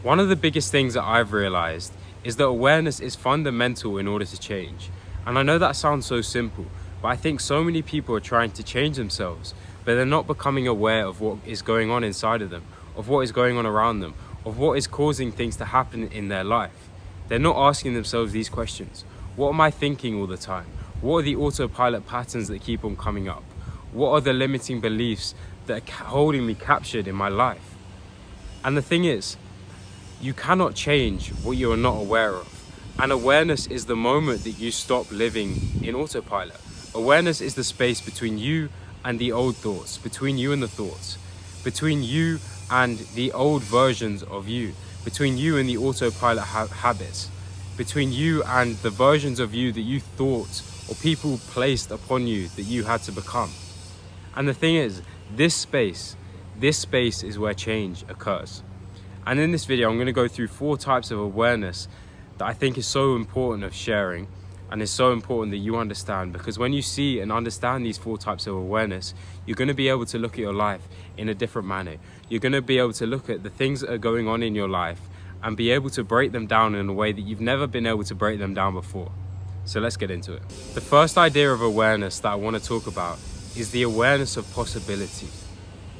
One of the biggest things that I've realized is that awareness is fundamental in order to change. And I know that sounds so simple, but I think so many people are trying to change themselves, but they're not becoming aware of what is going on inside of them, of what is going on around them, of what is causing things to happen in their life. They're not asking themselves these questions. What am I thinking all the time? What are the autopilot patterns that keep on coming up? What are the limiting beliefs that are holding me captured in my life? And the thing is, you cannot change what you are not aware of. And awareness is the moment that you stop living in autopilot. Awareness is the space between you and the old thoughts, between you and the thoughts, between you and the old versions of you, between you and the autopilot habits, between you and the versions of you that you thought or people placed upon you that you had to become. And the thing is, this space is where change occurs. And in this video, I'm going to go through 4 types of awareness that I think is so important of sharing and is so important that you understand, because when you see and understand these 4 types of awareness, you're going to be able to look at your life in a different manner. You're going to be able to look at the things that are going on in your life and be able to break them down in a way that you've never been able to break them down before. So let's get into it. The first idea of awareness that I want to talk about is the awareness of possibility.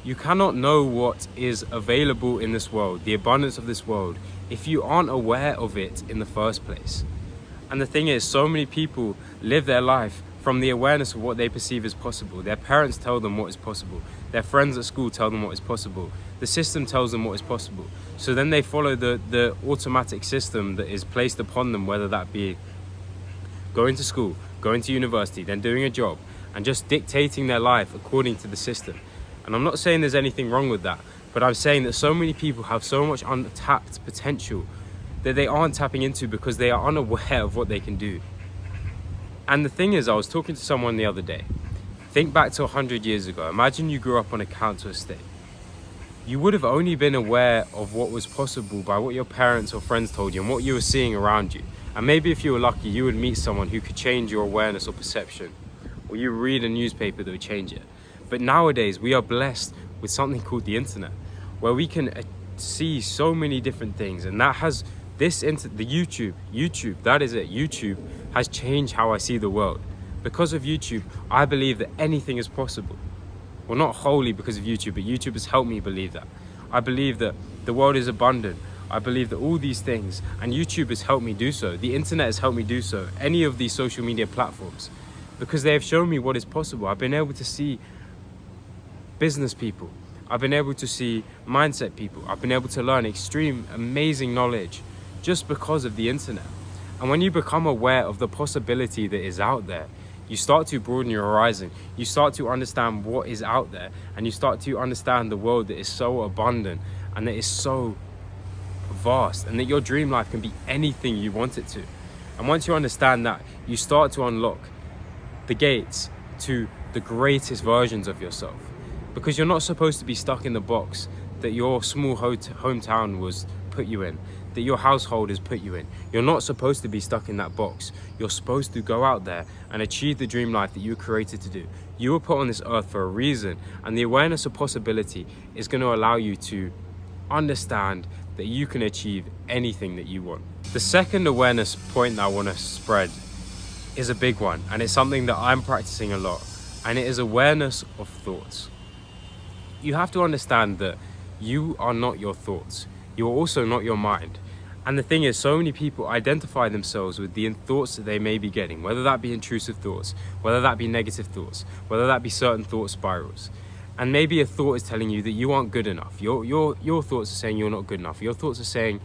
You cannot know what is available in this world, the abundance of this world, if you aren't aware of it in the first place. And the thing is, so many people live their life from the awareness of what they perceive as possible. Their parents tell them what is possible. Their friends at school tell them what is possible. The system tells them what is possible. So then they follow the automatic system that is placed upon them, whether that be going to school, going to university, then doing a job, and just dictating their life according to the system. And I'm not saying there's anything wrong with that, but I'm saying that so many people have so much untapped potential that they aren't tapping into because they are unaware of what they can do. And the thing is, I was talking to someone the other day. Think back to 100 years ago. Imagine you grew up on a council estate. You would have only been aware of what was possible by what your parents or friends told you and what you were seeing around you. And maybe if you were lucky, you would meet someone who could change your awareness or perception, or you read a newspaper that would change it. But nowadays, we are blessed with something called the internet, where we can see so many different things. And that has the YouTube, that is it. YouTube has changed how I see the world. Because of YouTube, I believe that anything is possible. Well, not wholly because of YouTube, but YouTube has helped me believe that. I believe that the world is abundant. I believe that all these things, and YouTube has helped me do so. The internet has helped me do so. Any of these social media platforms, because they have shown me what is possible. I've been able to see business people. I've been able to see mindset people. I've been able to learn extreme, amazing knowledge just because of the internet. And when you become aware of the possibility that is out there, you start to broaden your horizon. You start to understand what is out there, and you start to understand the world that is so abundant and that is so vast, and that your dream life can be anything you want it to. And once you understand that, you start to unlock the gates to the greatest versions of yourself. Because you're not supposed to be stuck in the box that your small hometown was put you in, that your household has put you in. You're not supposed to be stuck in that box. You're supposed to go out there and achieve the dream life that you were created to do. You were put on this earth for a reason, and the awareness of possibility is going to allow you to understand that you can achieve anything that you want. The second awareness point that I want to spread is a big one, and it's something that I'm practicing a lot, and it is awareness of thoughts. You have to understand that you are not your thoughts. You're also not your mind. And the thing is, so many people identify themselves with the thoughts that they may be getting, whether that be intrusive thoughts, whether that be negative thoughts, whether that be certain thought spirals. And maybe a thought is telling you that you aren't good enough. Your thoughts are saying you're not good enough. Your thoughts are saying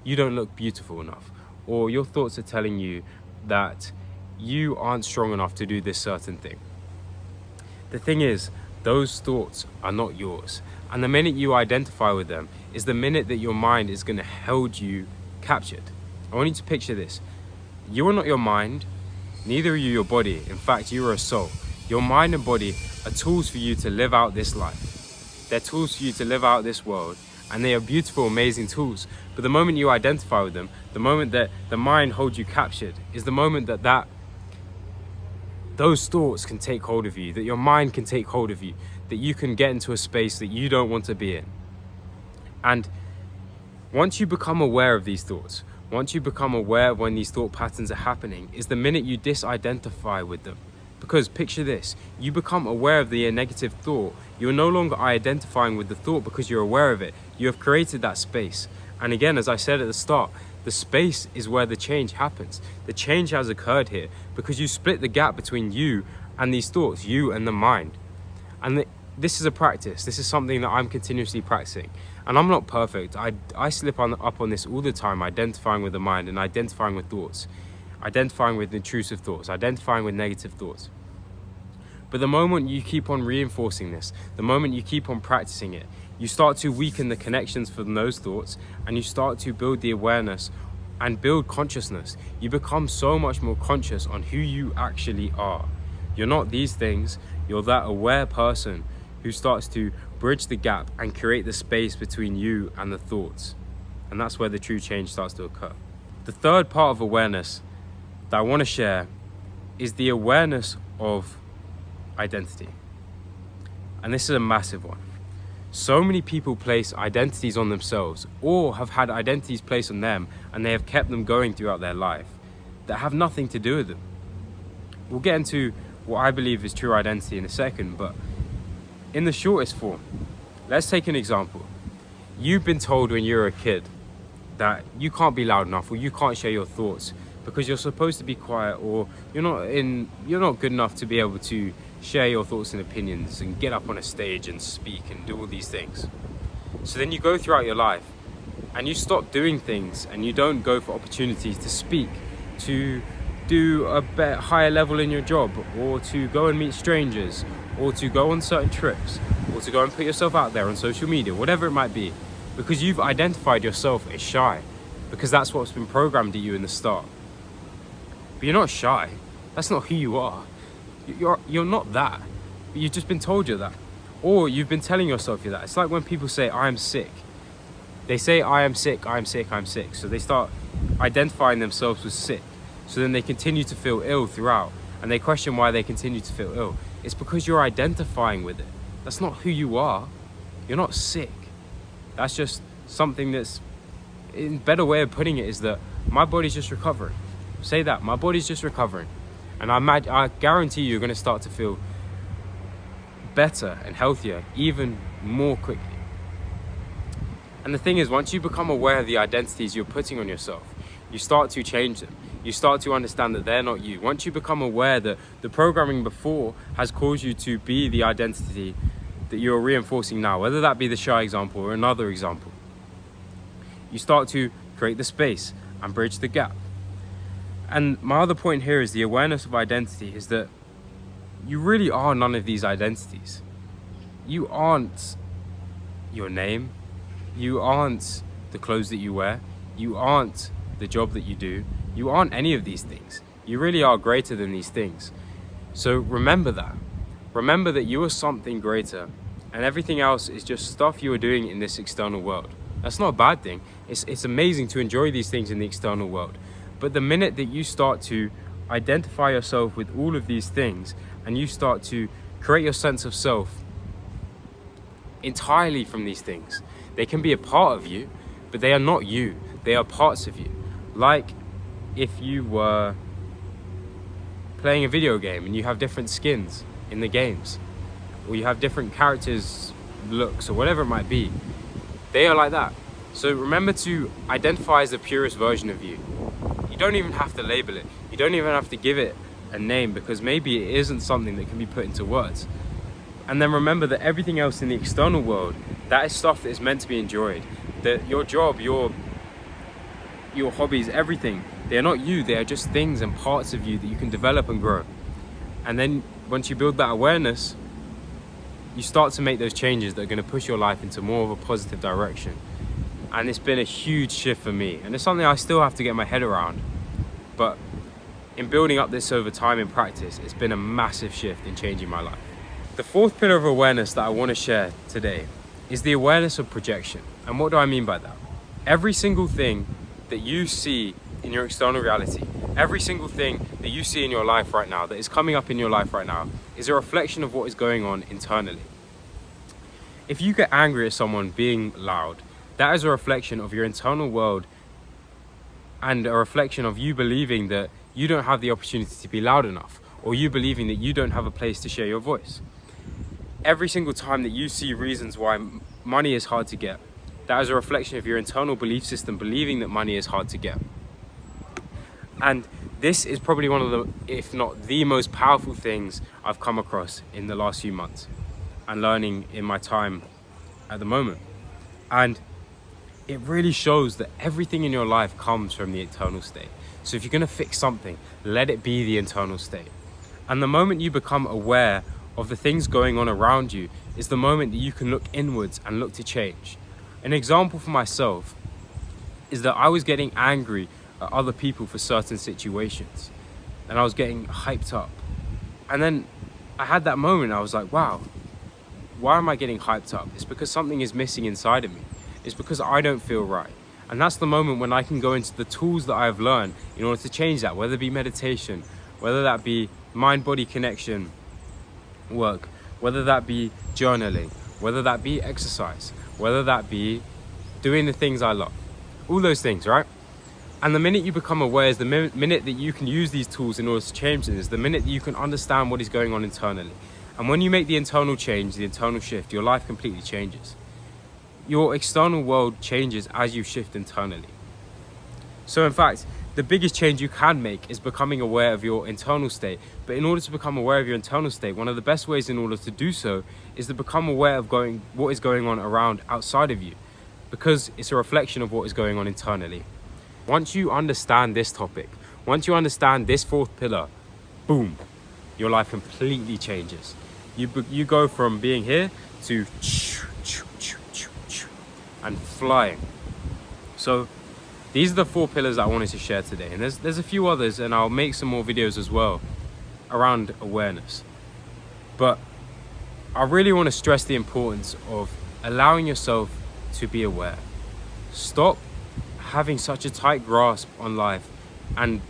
you don't look beautiful enough. Or your thoughts are telling you that you aren't strong enough to do this certain thing. The thing is, those thoughts are not yours. And the minute you identify with them is the minute that your mind is going to hold you captured. I want you to picture this. You are not your mind, neither are you your body. In fact, you are a soul. Your mind and body are tools for you to live out this life. They're tools for you to live out this world, and they are beautiful, amazing tools. But the moment you identify with them, the moment that the mind holds you captured, is the moment that those thoughts can take hold of you, that your mind can take hold of you, that you can get into a space that you don't want to be in. And Once you become aware of these thoughts, once you become aware of when these thought patterns are happening, is the minute you disidentify with them. Because picture this, you become aware of the negative thought. You're no longer identifying with the thought because you're aware of it. You have created that space. And again, as I said at the start, the space is where the change happens. The change has occurred here because you split the gap between you and these thoughts, you and the mind. And this is a practice. This is something that I'm continuously practicing. And I'm not perfect. I slip up on this all the time, identifying with the mind and identifying with thoughts. Identifying with intrusive thoughts, identifying with negative thoughts. But the moment you keep on reinforcing this, the moment you keep on practicing it, you start to weaken the connections from those thoughts and you start to build the awareness and build consciousness. You become so much more conscious on who you actually are. You're not these things, you're that aware person who starts to bridge the gap and create the space between you and the thoughts. And that's where the true change starts to occur. The third part of awareness that I want to share is the awareness of identity. And this is a massive one. So many people place identities on themselves or have had identities placed on them and they have kept them going throughout their life that have nothing to do with them. We'll get into what I believe is true identity in a second, but in the shortest form, let's take an example. You've been told when you're a kid that you can't be loud enough or you can't share your thoughts because you're supposed to be quiet, or you're not good enough to be able to share your thoughts and opinions and get up on a stage and speak and do all these things. So then you go throughout your life and you stop doing things and you don't go for opportunities to speak, to do a higher level in your job, or to go and meet strangers, or to go on certain trips, or to go and put yourself out there on social media, whatever it might be, because you've identified yourself as shy, because that's what's been programmed at you in the start. But you're not shy. That's not who you are. You're not that. But you've just been told you're that. Or you've been telling yourself you're that. It's like when people say, I am sick. They say, I am sick, I am sick, I'm sick. So they start identifying themselves as sick. So then they continue to feel ill throughout. And they question why they continue to feel ill. It's because you're identifying with it. That's not who you are. You're not sick. That's just something that's, a better way of putting it is that my body's just recovering. Say that, my body's just recovering. And I guarantee you're going to start to feel better and healthier even more quickly. And the thing is, once you become aware of the identities you're putting on yourself, you start to change them. You start to understand that they're not you. Once you become aware that the programming before has caused you to be the identity that you're reinforcing now, whether that be the shy example or another example, you start to create the space and bridge the gap. And my other point here is the awareness of identity is that you really are none of these identities. You aren't your name. You aren't the clothes that you wear. You aren't the job that you do. You aren't any of these things. You really are greater than these things. So remember that. Remember that you are something greater, and everything else is just stuff you are doing in this external world. That's not a bad thing. It's amazing to enjoy these things in the external world. But the minute that you start to identify yourself with all of these things and you start to create your sense of self entirely from these things, they can be a part of you, but they are not you. They are parts of you. Like if you were playing a video game and you have different skins in the games, or you have different characters' looks, or whatever it might be, they are like that. So remember to identify as the purest version of you. You don't even have to label it. You don't even have to give it a name, because maybe it isn't something that can be put into words. And then remember that everything else in the external world, that is stuff that is meant to be enjoyed. That your job, your hobbies, everything, they are not you. They are just things and parts of you that you can develop and grow. And then once you build that awareness, you start to make those changes that are going to push your life into more of a positive direction. And it's been a huge shift for me. And it's something I still have to get my head around. But in building up this over time in practice, it's been a massive shift in changing my life. The fourth pillar of awareness that I want to share today is the awareness of projection. And what do I mean by that? Every single thing that you see in your external reality, every single thing that you see in your life right now, that is coming up in your life right now, is a reflection of what is going on internally. If you get angry at someone being loud, that is a reflection of your internal world and a reflection of you believing that you don't have the opportunity to be loud enough, or you believing that you don't have a place to share your voice. Every single time that you see reasons why money is hard to get, that is a reflection of your internal belief system believing that money is hard to get. And this is probably one of the, if not the most powerful things I've come across in the last few months and learning in my time at the moment. And it really shows that everything in your life comes from the internal state. So if you're going to fix something, let it be the internal state. And the moment you become aware of the things going on around you is the moment that you can look inwards and look to change. An example for myself is that I was getting angry at other people for certain situations, and I was getting hyped up. And then I had that moment, I was like, wow, why am I getting hyped up? It's because something is missing inside of me. It's because I don't feel right. And that's the moment when I can go into the tools that I've learned in order to change that, whether it be meditation, whether that be mind-body connection work, whether that be journaling, whether that be exercise, whether that be doing the things I love. All those things, right? And the minute you become aware is the minute that you can use these tools in order to change things, the minute that you can understand what is going on internally. And when you make the internal change, the internal shift, your life completely changes. Your external world changes as you shift internally. So in fact, the biggest change you can make is becoming aware of your internal state. But in order to become aware of your internal state, one of the best ways in order to do so is to become aware of what is going on around outside of you, because it's a reflection of what is going on internally. Once you understand this topic, once you understand this fourth pillar, boom, your life completely changes. You go from being here to and flying. So these are the 4 pillars that I wanted to share today, and there's a few others, and I'll make some more videos as well around awareness. But I really want to stress the importance of allowing yourself to be aware. Stop having such a tight grasp on life and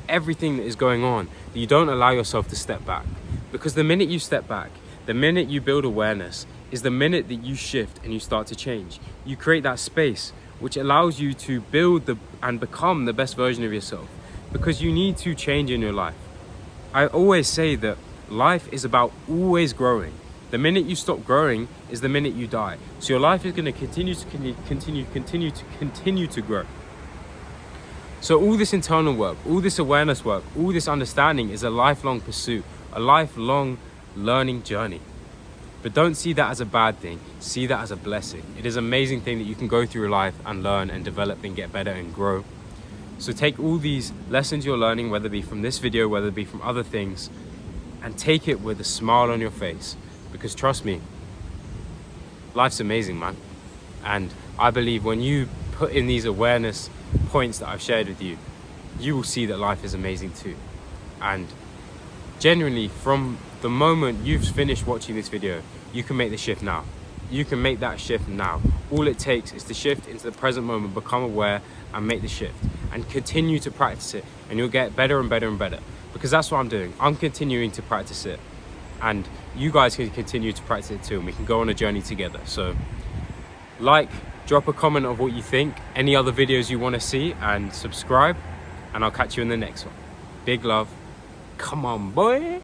everything that is going on that you don't allow yourself to step back. Because the minute you step back, the minute you build awareness, is the minute that you shift and you start to change. You create that space which allows you to build and become the best version of yourself, because you need to change in your life. I always say that life is about always growing. The minute you stop growing is the minute you die. So your life is going to continue to grow. So all this internal work, all this awareness work, all this understanding is a lifelong pursuit, a lifelong learning journey. But don't see that as a bad thing, see that as a blessing. It is an amazing thing that you can go through life and learn and develop and get better and grow. So take all these lessons you're learning, whether it be from this video, whether it be from other things, and take it with a smile on your face. Because trust me, life's amazing, man. And I believe when you put in these awareness points that I've shared with you, you will see that life is amazing too. And genuinely, from the moment you've finished watching this video, you can make the shift now. You can make that shift now. All it takes is to shift into the present moment, become aware and make the shift, and continue to practice it, and you'll get better and better and better. Because that's what I'm doing. I'm continuing to practice it, and you guys can continue to practice it too, and we can go on a journey together. So drop a comment of what you think, any other videos you want to see, and subscribe, and I'll catch you in the next one. Big love. Come on, boy.